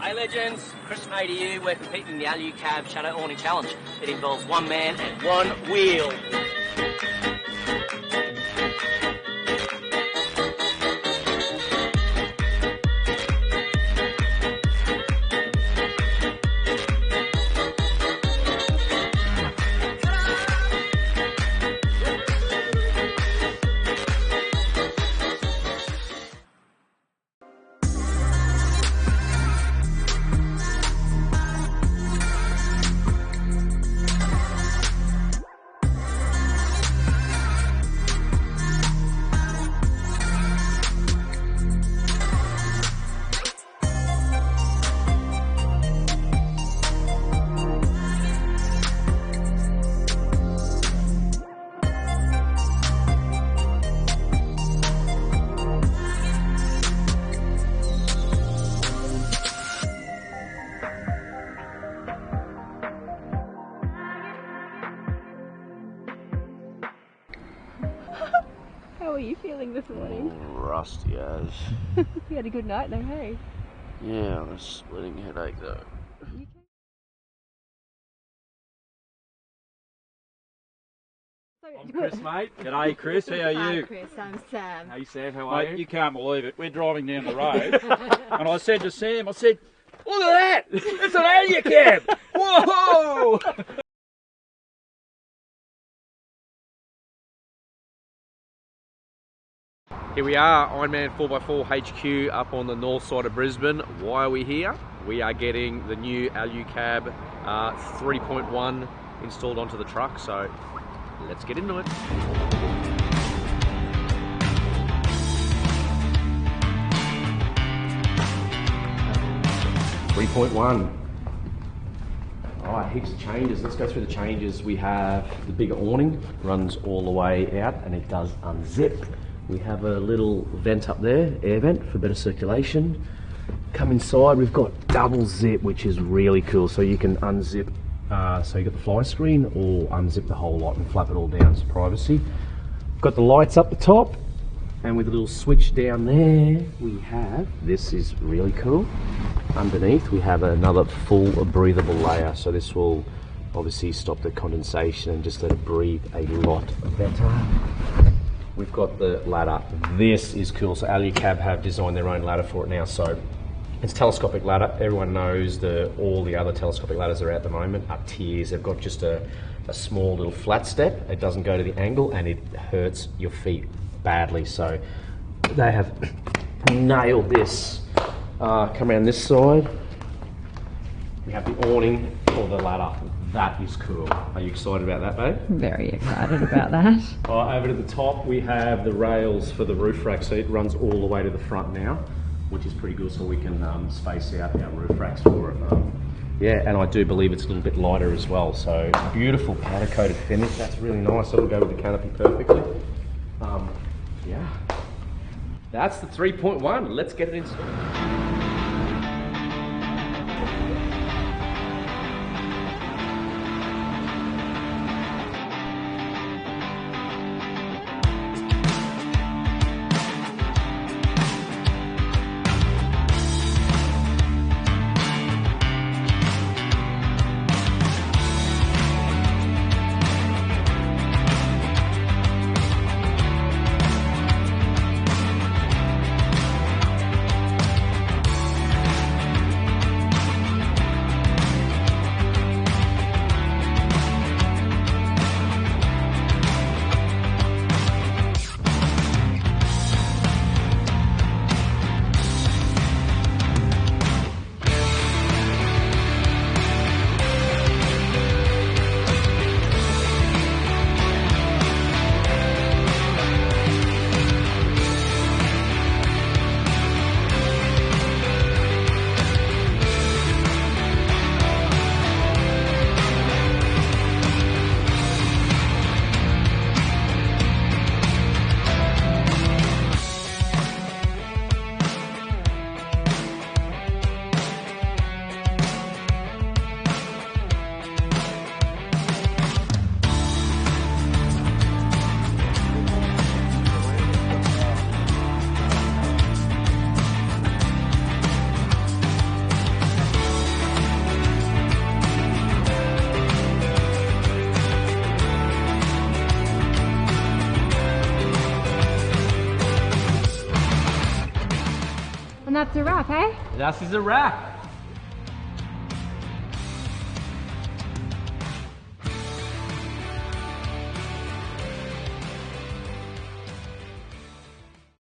Hey legends, Chris and Mate here. We're competing in the Alucab Shadow Awning Challenge. It involves one man and one wheel. How are you feeling this morning? Rusty as. You had a good night though, hey? Yeah, I'm a splitting headache though. I'm Chris, mate. G'day, Chris. How are you? Hi, Chris. I'm Sam. Hey, Sam. How are Mate, you can't believe it. We're driving down the road, and I said to Sam, look at that! It's an Alucab! Whoa! Here we are, Ironman 4x4 HQ up on the north side of Brisbane. Why are we here? We are getting the new Alucab 3.1 installed onto the truck, so let's get into it. 3.1. Alright, heaps of changes. Let's go through the changes. We have the bigger awning, runs all the way out and it does unzip. We have a little vent up there, air vent for better circulation. Come inside, we've got double zip, which is really cool. So you can unzip, so you got the fly screen, or unzip the whole lot and flap it all down for privacy. Got the lights up the top, and with a little switch down there, we have, this is really cool. Underneath, we have another full breathable layer. So this will obviously stop the condensation and just let it breathe a lot better. We've got the ladder. This is cool. So Alucab have designed their own ladder for it now. So it's telescopic ladder. Everyone knows all the other telescopic ladders are out at the moment are tiers. They've got just a small little flat step. It doesn't go to the angle and it hurts your feet badly. So they have nailed this. Come around this side. We have the awning for the ladder. That is cool. Are you excited about that, babe? Very excited about that. Over to the top, we have the rails for the roof rack, so it runs all the way to the front now, which is pretty good, so we can space out our roof racks for it. Yeah, and I do believe it's a little bit lighter as well, so beautiful powder coated finish. That's really nice. It'll go with the canopy perfectly. Yeah, that's the 3.1. Let's get it installed. that's a wrap, eh? That is a wrap.